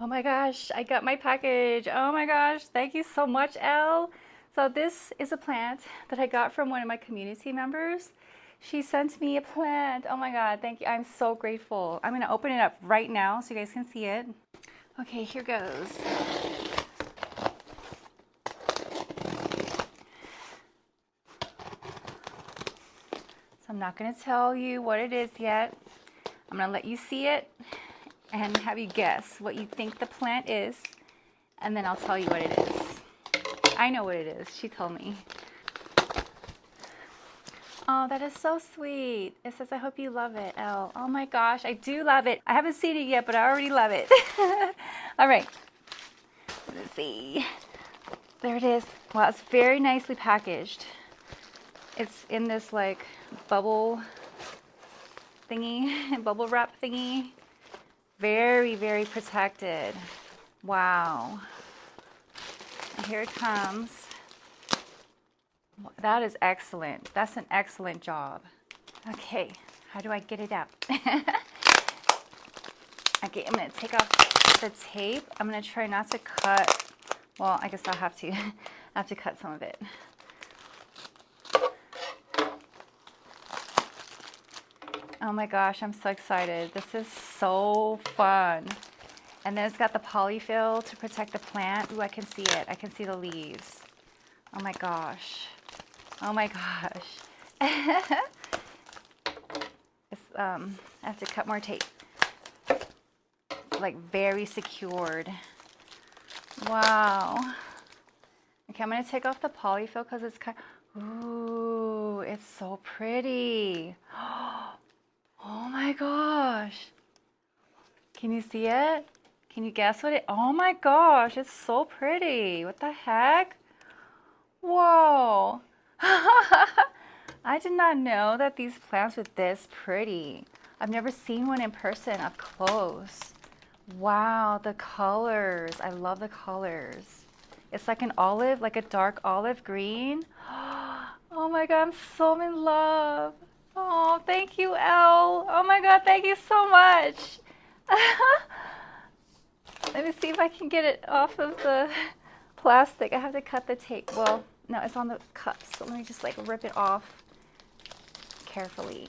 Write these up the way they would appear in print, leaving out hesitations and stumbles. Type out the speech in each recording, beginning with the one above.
Oh my gosh, I got my package. Oh my gosh, thank you so much, Elle. So this is a plant that I got from one of my community members. She sent me a plant. Oh my God, thank you. I'm so grateful. I'm gonna open it up right now so you guys can see it. Okay, here goes. So I'm not gonna tell you what it is yet. I'm gonna let you see it and have you guess what you think the plant is, and then I'll tell you what it is. I know what it is. She told me. Oh, that is so sweet. It says, I hope you love it, Elle. Oh my gosh, I do love it. I haven't seen it yet, but I already love it. All right, let's see. There it is. Wow, it's very nicely packaged. It's in this like bubble thingy, bubble wrap thingy. Very, very protected. Wow. And here it comes. That is excellent. That's an excellent job. Okay, how do I get it out? Okay, I'm gonna take off the tape. I'm gonna try not to cut. Well, I guess I'll have to. I have to cut some of it. Oh my gosh, I'm so excited. This is so fun. And then it's got the polyfill to protect the plant. Ooh, I can see it. I can see the leaves. Oh my gosh. Oh my gosh. I have to cut more tape. It's like very secured. Wow. Okay, I'm gonna take off the polyfill because it's kind of, ooh, it's so pretty. Oh my gosh. Can you see it? Can you guess what it, oh my gosh, it's so pretty. What the heck? Whoa. I did not know that these plants were this pretty. I've never seen one in person up close. Wow, the colors. I love the colors. It's like an olive, like a dark olive green. Oh my God, I'm so in love. Oh, thank you, Elle. Oh my God, thank you so much. Let me see if I can get it off of the plastic. I have to cut the tape. Well, no, it's on the cup, so let me just like rip it off carefully.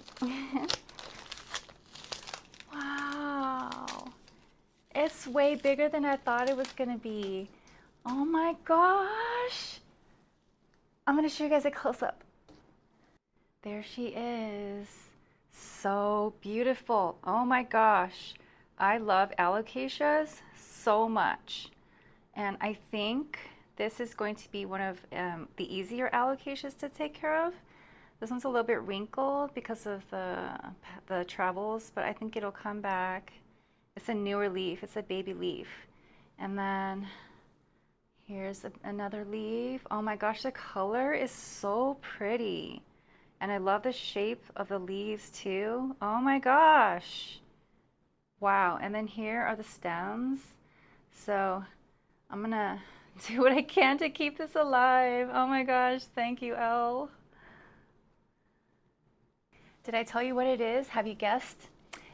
Wow. It's way bigger than I thought it was gonna be. Oh my gosh. I'm gonna show you guys a close-up. There she is. So beautiful. Oh my gosh. I love alocasias so much. And I think this is going to be one of the easier alocasias to take care of. This one's a little bit wrinkled because of the travels, but I think it'll come back. It's a newer leaf. It's a baby leaf. And then here's another leaf. Oh my gosh, the color is so pretty. And I love the shape of the leaves too. Oh my gosh. Wow. And then here are the stems. So I'm gonna do what I can to keep this alive. Oh my gosh, thank you, Elle. Did I tell you what it is? Have you guessed?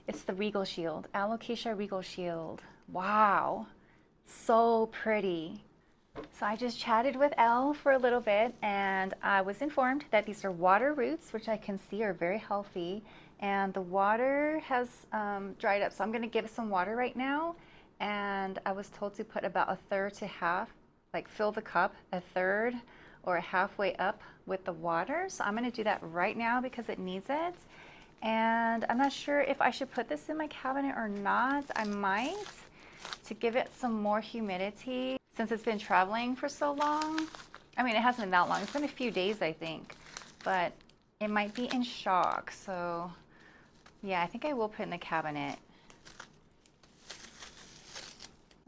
It's the Regal shield, Alocasia Regal shield. Wow, so pretty. So I just chatted with Elle for a little bit and I was informed that these are water roots, which I can see are very healthy. And the water has dried up, so I'm gonna give it some water right now. And I was told to put about a third to half, like fill the cup a third or halfway up with the water. So I'm gonna do that right now because it needs it. And I'm not sure if I should put this in my cabinet or not. I might, to give it some more humidity since it's been traveling for so long. I mean, it hasn't been that long. It's been a few days, I think, but it might be in shock. So yeah, I think I will put it in the cabinet.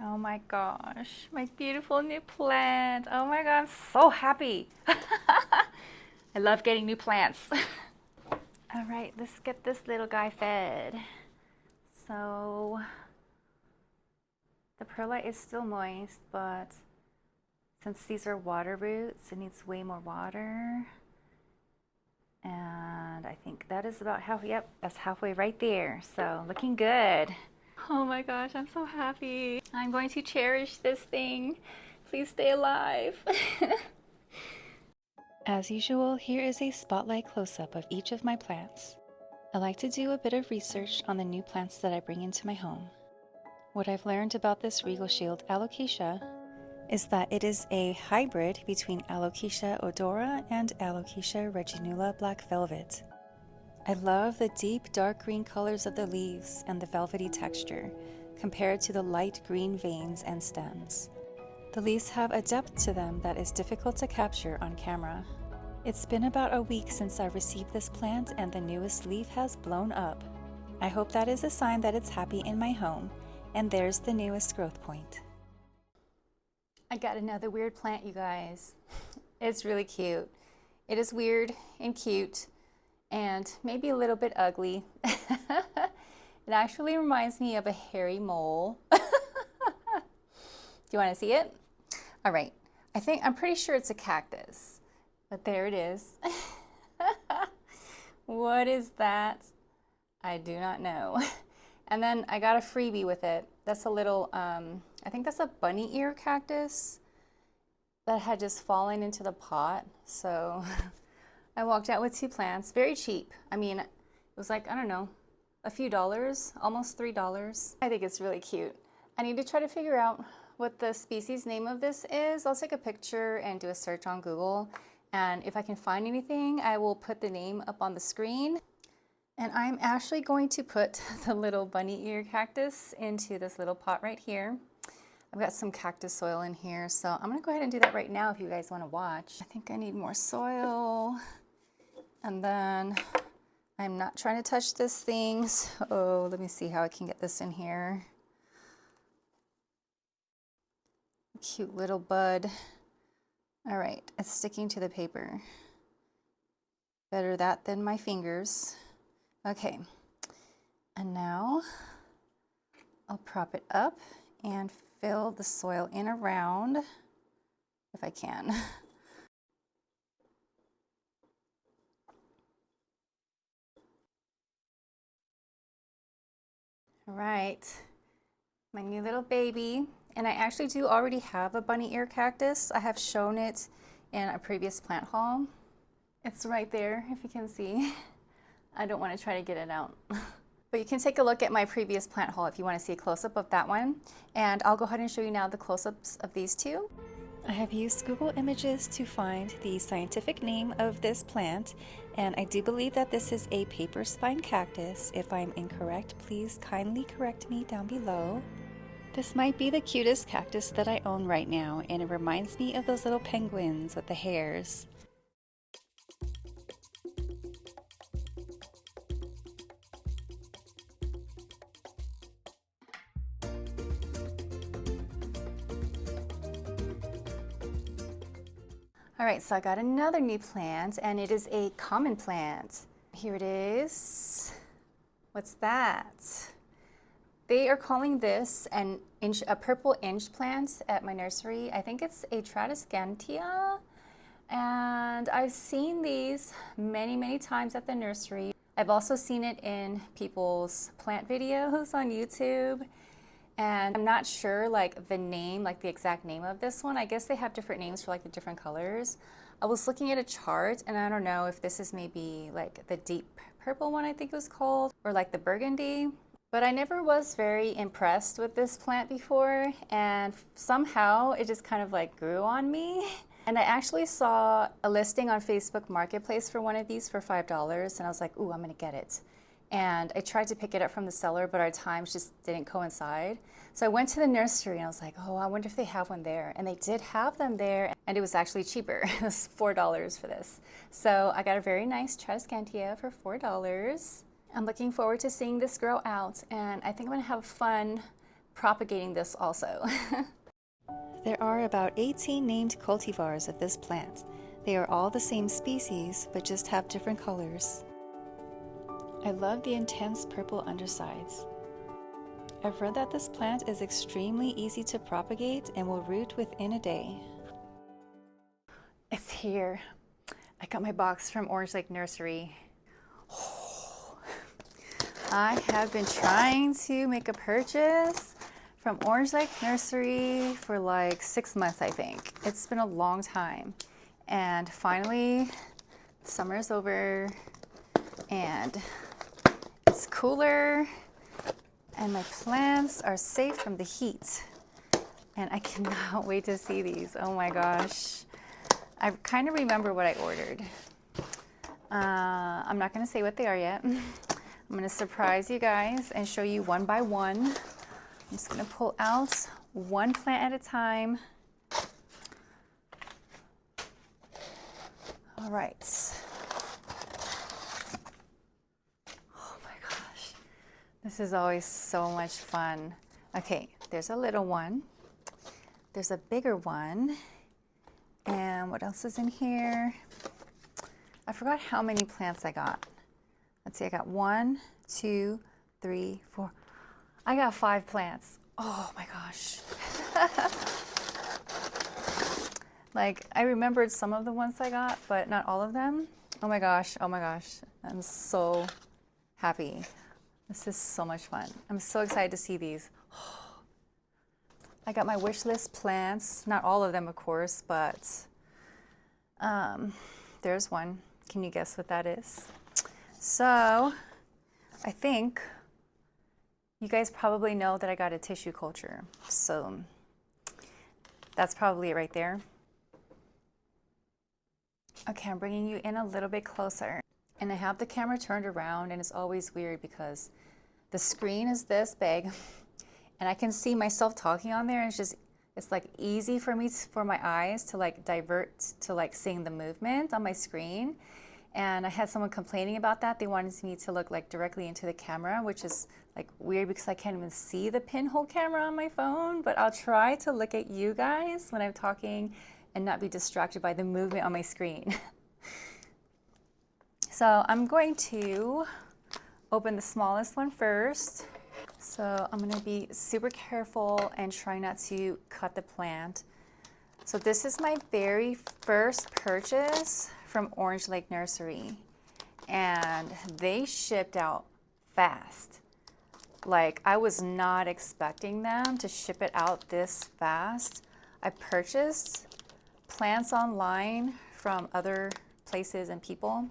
Oh my gosh, my beautiful new plant. Oh my God, I'm so happy. I love getting new plants. All right, let's get this little guy fed. So the perlite is still moist, but since these are water roots, it needs way more water. And I think that is about half, yep, that's halfway right there. So looking good. Oh my gosh, I'm so happy. I'm going to cherish this thing. Please stay alive. As usual, here is a spotlight close-up of each of my plants. I like to do a bit of research on the new plants that I bring into my home. What I've learned about this Regal Shield Alocasia is that it is a hybrid between Alocasia odora and Alocasia reginula black velvet. I love the deep dark green colors of the leaves and the velvety texture compared to the light green veins and stems. The leaves have a depth to them that is difficult to capture on camera. It's been about a week since I received this plant and the newest leaf has blown up. I hope that is a sign that it's happy in my home, and there's the newest growth point. I got another weird plant, you guys. It's really cute. It is weird and cute and maybe a little bit ugly. It actually reminds me of a hairy mole. Do you want to see it? All right. I'm pretty sure it's a cactus, but there it is. What is that? I do not know. And then I got a freebie with it. That's a little, I think that's a bunny ear cactus that had just fallen into the pot. So I walked out with 2 plants, very cheap. I mean, it was like, I don't know, a few dollars, almost $3. I think it's really cute. I need to try to figure out what the species name of this is. I'll take a picture and do a search on Google. And if I can find anything, I will put the name up on the screen. And I'm actually going to put the little bunny ear cactus into this little pot right here. I've got some cactus soil in here, so I'm gonna go ahead and do that right now if you guys wanna watch. I think I need more soil. And then I'm not trying to touch this thing, so let me see how I can get this in here. Cute little bud. All right, it's sticking to the paper. Better that than my fingers. Okay, and now I'll prop it up and fill the soil in around if I can. All right, my new little baby. And I actually do already have a bunny ear cactus. I have shown it in a previous plant haul. It's right there, if you can see. I don't want to try to get it out. But you can take a look at my previous plant haul if you want to see a close-up of that one. And I'll go ahead and show you now the close-ups of these 2. I have used Google Images to find the scientific name of this plant, and I do believe that this is a paper spine cactus. If I'm incorrect, please kindly correct me down below. This might be the cutest cactus that I own right now, and it reminds me of those little penguins with the hairs. All right, so I got another new plant, and it is a common plant. Here it is. What's that? They are calling this a purple inch plant at my nursery. I think it's a Tradescantia, and I've seen these many, many times at the nursery. I've also seen it in people's plant videos on YouTube. And I'm not sure like the name, like the exact name of this one. I guess they have different names for like the different colors. I was looking at a chart, and I don't know if this is maybe like the deep purple one, I think it was called, or like the burgundy. But I never was very impressed with this plant before, and somehow it just kind of like grew on me. And I actually saw a listing on Facebook Marketplace for one of these for $5, and I was like, ooh, I'm gonna get it. And I tried to pick it up from the seller, but our times just didn't coincide. So I went to the nursery and I was like, oh, I wonder if they have one there. And they did have them there, and it was actually cheaper. It was $4 for this. So I got a very nice Tradescantia for $4. I'm looking forward to seeing this grow out, and I think I'm gonna have fun propagating this also. There are about 18 named cultivars of this plant. They are all the same species, but just have different colors. I love the intense purple undersides. I've read that this plant is extremely easy to propagate and will root within a day. It's here. I got my box from Lake Nursery. I have been trying to make a purchase from Lake Nursery for like 6 months, I think. It's been a long time. And finally, summer's over and it's cooler and my plants are safe from the heat. And I cannot wait to see these. Oh my gosh. I kind of remember what I ordered. I'm not going to say what they are yet. I'm going to surprise you guys and show you one by one. I'm just going to pull out one plant at a time. All right. Oh my gosh. This is always so much fun. Okay, there's a little one. There's a bigger one. And what else is in here? I forgot how many plants I got. Let's see, I got 1, 2, 3, 4. I got 5 plants. Oh my gosh. Like, I remembered some of the ones I got, but not all of them. Oh my gosh, oh my gosh. I'm so happy. This is so much fun. I'm so excited to see these. I got my wish list plants. Not all of them, of course, but there's one. Can you guess what that is? So, I think you guys probably know that I got a tissue culture. So, that's probably it right there. Okay, I'm bringing you in a little bit closer. And I have the camera turned around, and it's always weird because the screen is this big, and I can see myself talking on there, and it's like easy for me, for my eyes to like divert to like seeing the movement on my screen. And I had someone complaining about that. They wanted me to look like directly into the camera, which is like weird because I can't even see the pinhole camera on my phone, but I'll try to look at you guys when I'm talking and not be distracted by the movement on my screen. So I'm going to open the smallest one first. So I'm going to be super careful and try not to cut the plant. So this is my very first purchase from Lake Nursery, and they shipped out fast. Like, I was not expecting them to ship it out this fast. I purchased plants online from other places and people,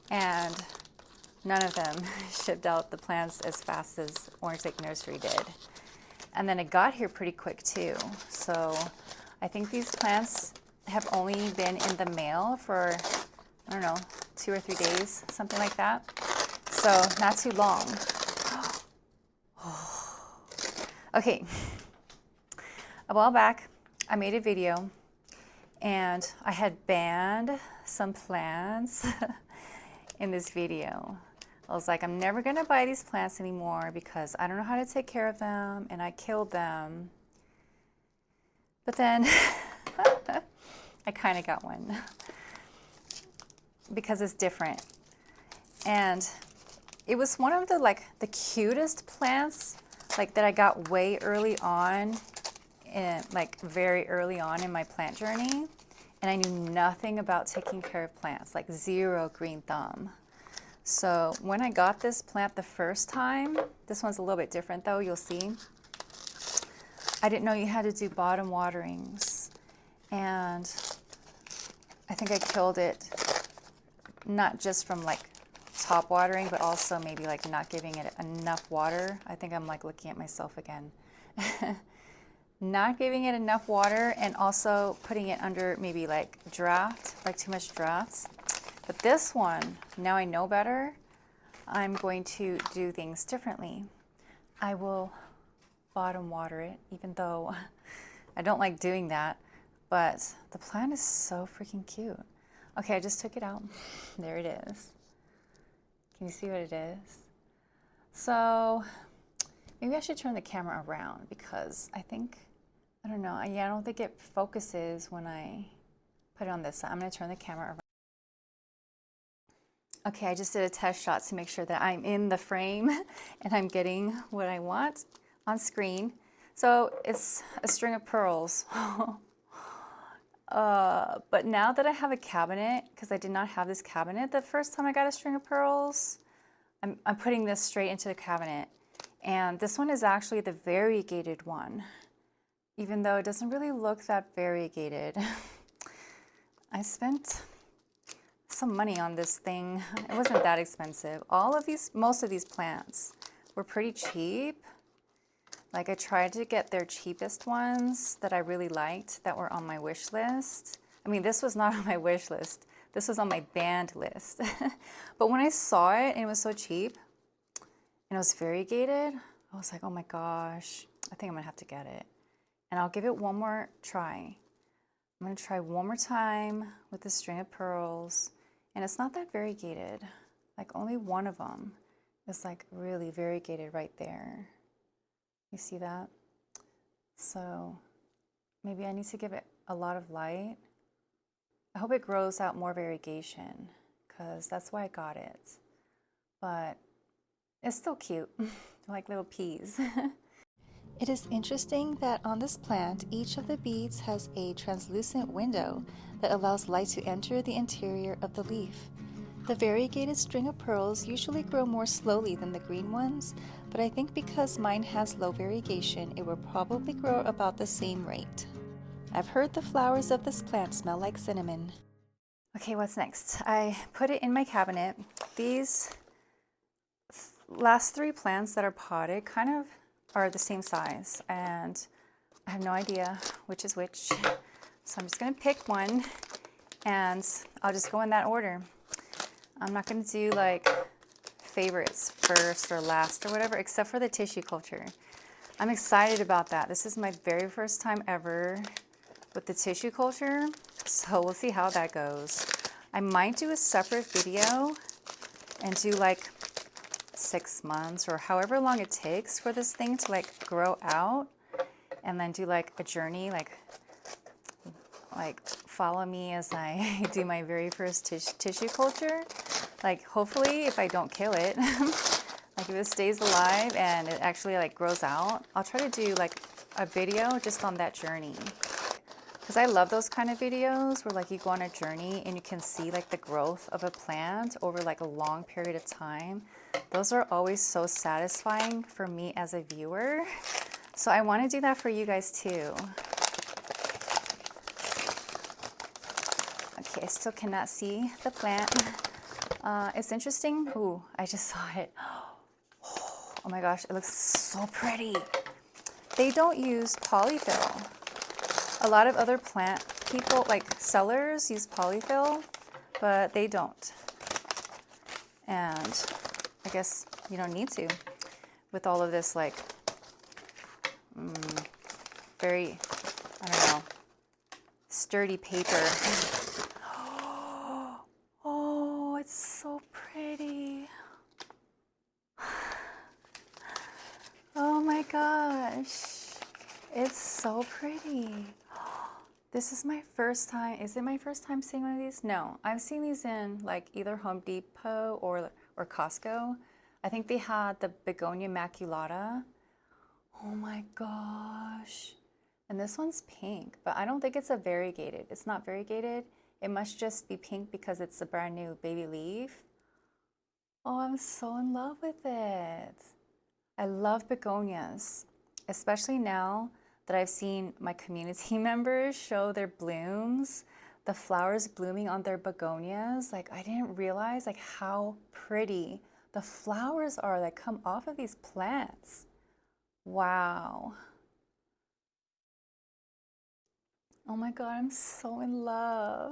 and none of them shipped out the plants as fast as Lake Nursery did. And then it got here pretty quick too. So I think these plants have only been in the mail for, I don't know, 2 or 3 days, something like that. So not too long. Okay, a while back, I made a video and I had banned some plants in this video. I was like, I'm never gonna buy these plants anymore because I don't know how to take care of them, and I killed them. But then I kind of got one because it's different. And it was one of the cutest plants that I got way early on, very early on in my plant journey. And I knew nothing about taking care of plants, like zero green thumb. So when I got this plant the first time, this one's a little bit different though, you'll see. I didn't know you had to do bottom waterings. And I think I killed it, not just from top watering, but also maybe not giving it enough water. I think I'm looking at myself again. Not giving it enough water, and also putting it under maybe draft, too much drafts. But this one, now I know better, I'm going to do things differently. I will bottom water it, even though I don't like doing that, but the plant is so freaking cute. Okay, I just took it out. There it is. Can you see what it is? So maybe I should turn the camera around because I don't know, I don't think it focuses when I put it on this side. I'm gonna turn the camera around. Okay, I just did a test shot to make sure that I'm in the frame and I'm getting what I want on screen. So it's a string of pearls. But now that I have a cabinet, because I did not have this cabinet the first time I got a string of pearls, I'm putting this straight into the cabinet. And this one is actually the variegated one, even though it doesn't really look that variegated. I spent some money on this thing. It wasn't that expensive. Most of these plants were pretty cheap. Like I tried to get their cheapest ones that I really liked that were on my wish list. I mean, this was not on my wish list. This was on my banned list. But when I saw it and it was so cheap and it was variegated, I was like, oh my gosh, I think I'm gonna have to get it. And I'll give it one more try. I'm gonna try one more time with the string of pearls. And it's not that variegated. Like only one of them is like really variegated right there. You see that? So maybe I need to give it a lot of light. I hope it grows out more variegation because that's why I got it. But it's still cute, like little peas. It is interesting that on this plant, each of the beads has a translucent window that allows light to enter the interior of the leaf. The variegated string of pearls usually grow more slowly than the green ones, but I think because mine has low variegation, it will probably grow about the same rate. I've heard the flowers of this plant smell like cinnamon. Okay, what's next? I put it in my cabinet. These last 3 plants that are potted kind of are the same size, and I have no idea which is which. So I'm just gonna pick one and I'll just go in that order. I'm not gonna do like favorites first or last or whatever, except for the tissue culture. I'm excited about that. This is my very first time ever with the tissue culture, so we'll see how that goes. I might do a separate video and do like 6 months or however long it takes for this thing to like grow out, and then do like a journey, like follow me as I do my very first tissue culture. Like hopefully if I don't kill it, like if it stays alive and it actually like grows out, I'll try to do like a video just on that journey. Because I love those kind of videos where like you go on a journey and you can see like the growth of a plant over like a long period of time. Those are always so satisfying for me as a viewer. So I want to do that for you guys too. Okay, I still cannot see the plant. It's interesting. Ooh, I just saw it. Oh my gosh, it looks so pretty. They don't use polyfill. A lot of other plant people, like sellers, use polyfill, but they don't. And I guess you don't need to with all of this like very, I don't know, sturdy paper. Oh, it's so pretty. Oh my gosh, it's so pretty. This is my first time. Is it my first time seeing one of these? No, I've seen these in like either Home Depot or Costco. I think they had the Begonia maculata. Oh my gosh. And this one's pink, but I don't think it's a variegated. It's not variegated. It must just be pink because it's a brand new baby leaf. Oh, I'm so in love with it. I love begonias, especially now that I've seen my community members show their blooms, the flowers blooming on their begonias. Like I didn't realize like how pretty the flowers are that come off of these plants. Wow. Oh my God, I'm so in love.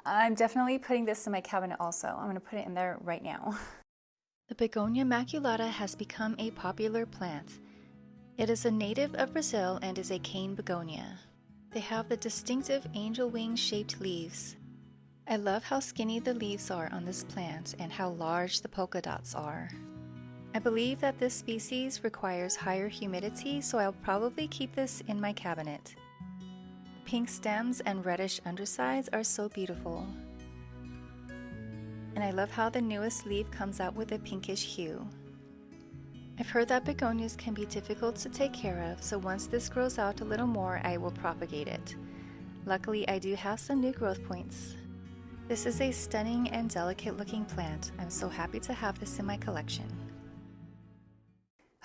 I'm definitely putting this in my cabinet also. I'm gonna put it in there right now. The Begonia maculata has become a popular plant. It is a native of Brazil and is a cane begonia. They have the distinctive angel wing shaped leaves. I love how skinny the leaves are on this plant and how large the polka dots are. I believe that this species requires higher humidity, so I'll probably keep this in my cabinet. Pink stems and reddish undersides are so beautiful. And I love how the newest leaf comes out with a pinkish hue. I've heard that begonias can be difficult to take care of, so once this grows out a little more, I will propagate it. Luckily, I do have some new growth points. This is a stunning and delicate looking plant. I'm so happy to have this in my collection.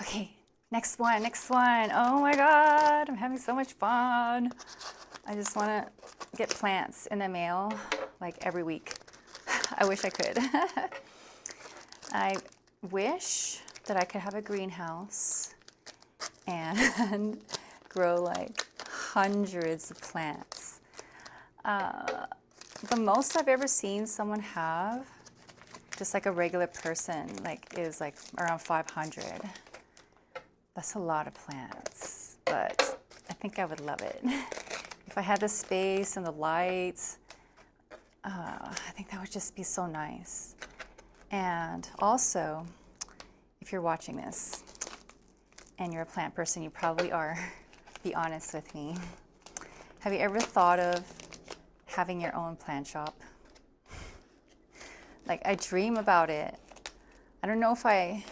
Okay, next one. Oh my God, I'm having so much fun. I just want to get plants in the mail like every week. I wish I could. I wish that I could have a greenhouse and grow like hundreds of plants. The most I've ever seen someone have, just like a regular person, like is like around 500. That's a lot of plants, but I think I would love it. If I had the space and the lights, I think that would just be so nice. And also, if you're watching this and you're a plant person, you probably are, be honest with me. Have you ever thought of having your own plant shop? Like, I dream about it. I don't know if I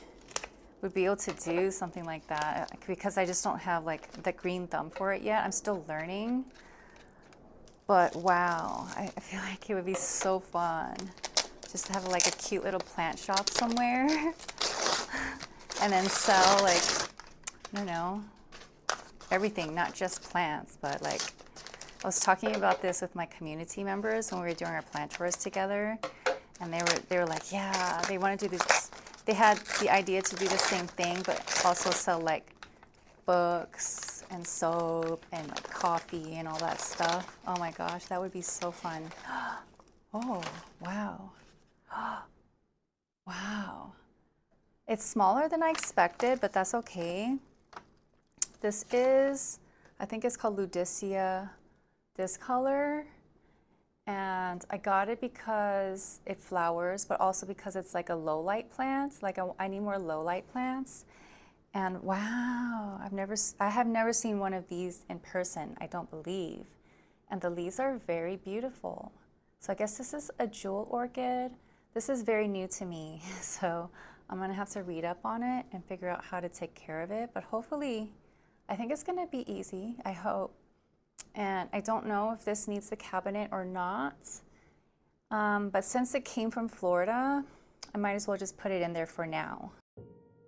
would be able to do something like that because I just don't have like the green thumb for it yet. I'm still learning. But wow, I feel like it would be so fun just to have like a cute little plant shop somewhere and then sell like, you know, everything, not just plants, but like, I was talking about this with my community members when we were doing our plant tours together, and they were like, yeah, they want to do this. They had the idea to do the same thing, but also sell like books and soap and like coffee and all that stuff. Oh my gosh, that would be so fun. Oh, wow. Wow. It's smaller than I expected, but that's okay. This is, I think it's called Ludicia, this color. And I got it because it flowers, but also because it's like a low light plant. Like I need more low light plants. And wow, I have never seen one of these in person, I don't believe. And the leaves are very beautiful. So I guess this is a jewel orchid. This is very new to me, so I'm gonna have to read up on it and figure out how to take care of it. But hopefully, I think it's gonna be easy, I hope. And I don't know if this needs the cabinet or not. But since it came from Florida, I might as well just put it in there for now.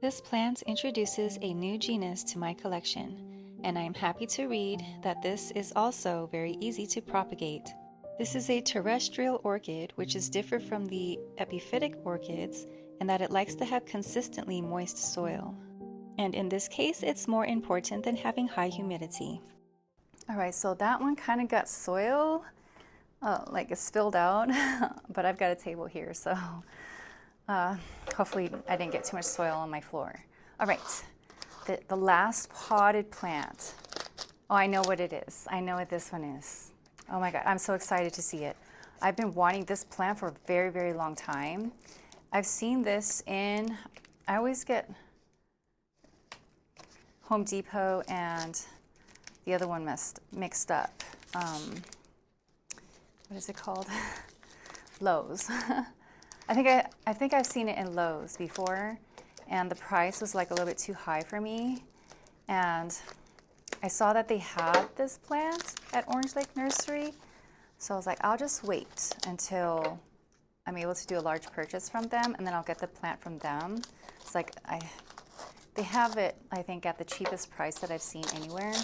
This plant introduces a new genus to my collection, and I am happy to read that this is also very easy to propagate. This is a terrestrial orchid, which is different from the epiphytic orchids in that it likes to have consistently moist soil. And in this case, it's more important than having high humidity. All right, so that one kind of got soil, like it's spilled out, but I've got a table here, so hopefully I didn't get too much soil on my floor. All right, the last potted plant. Oh, I know what it is. I know what this one is. Oh my God, I'm so excited to see it. I've been wanting this plant for a very, very long time. I've seen this in, I always get Home Depot and the other one mixed up. What is it called? Lowe's. I think I've seen it in Lowe's before, and the price was like a little bit too high for me. And I saw that they had this plant at Lake Nursery, so I was like, I'll just wait until I'm able to do a large purchase from them, and then I'll get the plant from them. It's like they have it, I think, at the cheapest price that I've seen anywhere.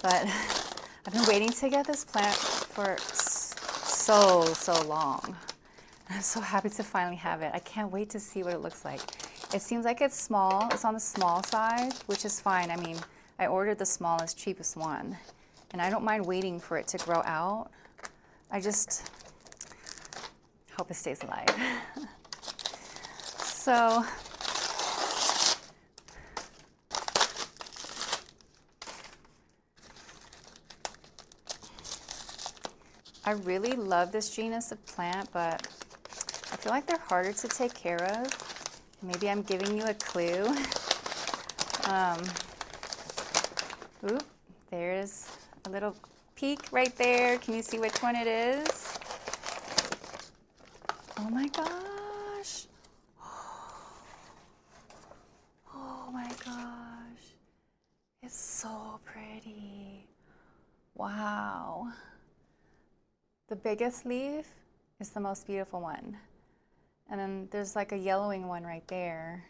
But I've been waiting to get this plant for so long. I'm so happy to finally have it. I can't wait to see what it looks like. It seems like it's small. It's on the small side, which is fine. I mean, I ordered the smallest, cheapest one, and I don't mind waiting for it to grow out. I just hope it stays alive. So I really love this genus of plant, but I feel like they're harder to take care of. Maybe I'm giving you a clue. Oop, there's a little peek right there. Can you see which one it is? Oh my gosh. Oh my gosh. It's so pretty. Wow. The biggest leaf is the most beautiful one. And then there's like a yellowing one right there.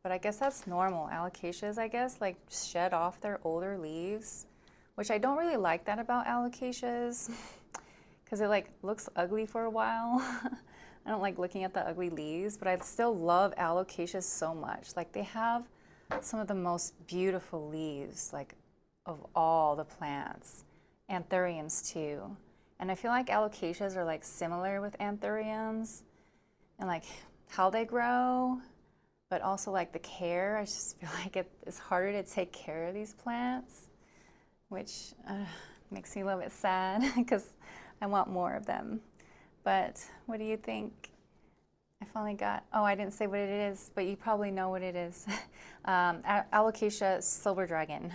But I guess that's normal. Alocasias, I guess, like shed off their older leaves, which I don't really like that about alocasias because it like looks ugly for a while. I don't like looking at the ugly leaves, but I still love alocasias so much. Like they have some of the most beautiful leaves, like of all the plants. Anthuriums too. And I feel like alocasias are like similar with anthuriums and like how they grow, but also like the care. I just feel like it's harder to take care of these plants, which makes me a little bit sad because I want more of them. But what do you think? I finally got, oh, I didn't say what it is, but you probably know what it is. Alocasia silver dragon.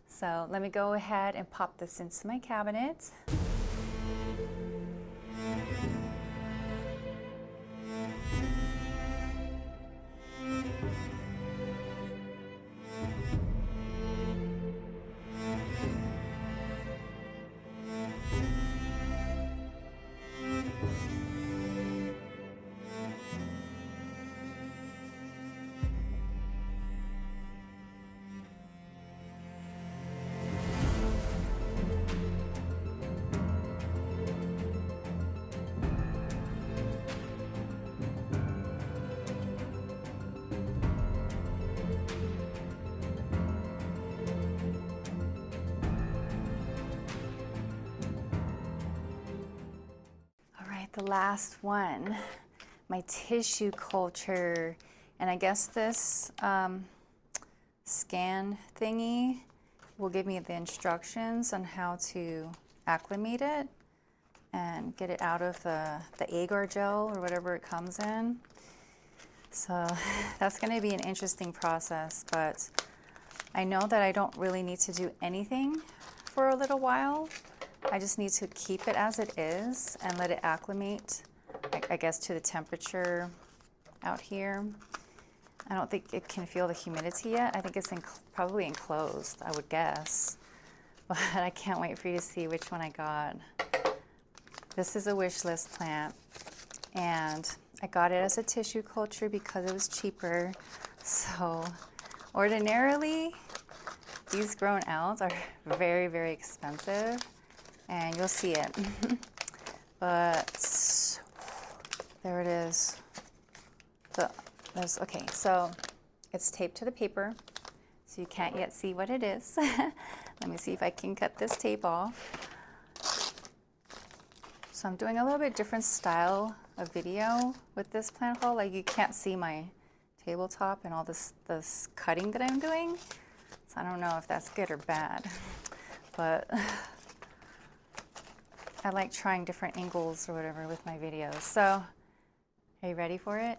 So let me go ahead and pop this into my cabinet. The last one, my tissue culture. And I guess this scan thingy will give me the instructions on how to acclimate it and get it out of the agar gel or whatever it comes in. So that's going to be an interesting process, but I know that I don't really need to do anything for a little while. I just need to keep it as it is and let it acclimate, I guess, to the temperature out here. I don't think it can feel the humidity yet. I think it's probably enclosed, I would guess. But I can't wait for you to see which one I got. This is a wish list plant, and I got it as a tissue culture because it was cheaper. So ordinarily, these grown out are very, very expensive. And you'll see it. But there it is. Okay, so it's taped to the paper, so you can't yet see what it is. Let me see if I can cut this tape off. So I'm doing a little bit different style of video with this plant haul. Like you can't see my tabletop and all this cutting that I'm doing. So I don't know if that's good or bad, but I like trying different angles or whatever with my videos. So, are you ready for it?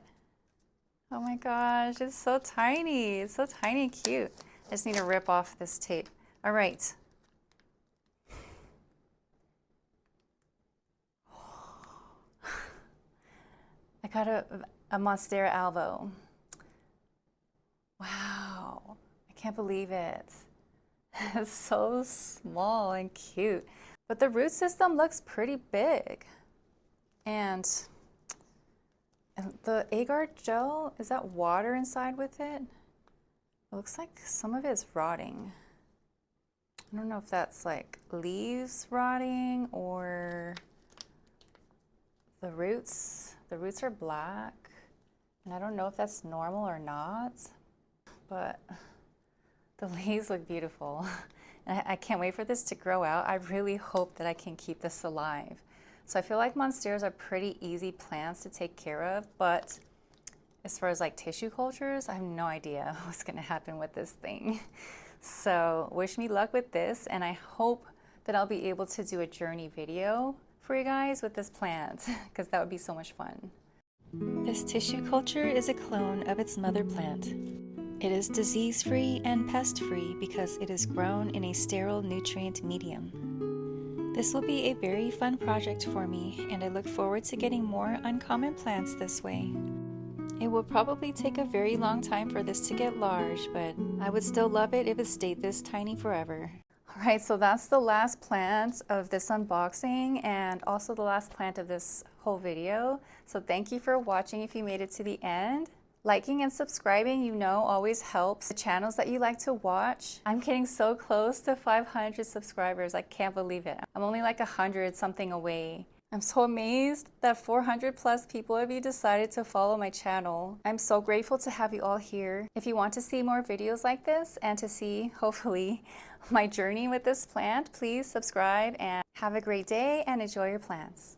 Oh my gosh, it's so tiny. It's so tiny and cute. I just need to rip off this tape. All right. I got a monstera alvo. Wow, I can't believe it. It's so small and cute. But the root system looks pretty big. And the agar gel, is that water inside with it? It looks like some of it is rotting. I don't know if that's like leaves rotting or the roots. The roots are black. And I don't know if that's normal or not, but the leaves look beautiful. And I can't wait for this to grow out. I really hope that I can keep this alive. So I feel like monsteras are pretty easy plants to take care of, but as far as like tissue cultures, I have no idea what's gonna happen with this thing. So wish me luck with this, and I hope that I'll be able to do a journey video for you guys with this plant, because that would be so much fun. This tissue culture is a clone of its mother plant. It is disease-free and pest-free because it is grown in a sterile nutrient medium. This will be a very fun project for me, and I look forward to getting more uncommon plants this way. It will probably take a very long time for this to get large, but I would still love it if it stayed this tiny forever. Alright, so that's the last plant of this unboxing and also the last plant of this whole video. So thank you for watching if you made it to the end. Liking and subscribing, you know, always helps the channels that you like to watch. I'm getting so close to 500 subscribers. I can't believe it. I'm only like 100 something away. I'm so amazed that 400 plus people of you decided to follow my channel. I'm so grateful to have you all here. If you want to see more videos like this and to see, hopefully, my journey with this plant, please subscribe and have a great day and enjoy your plants.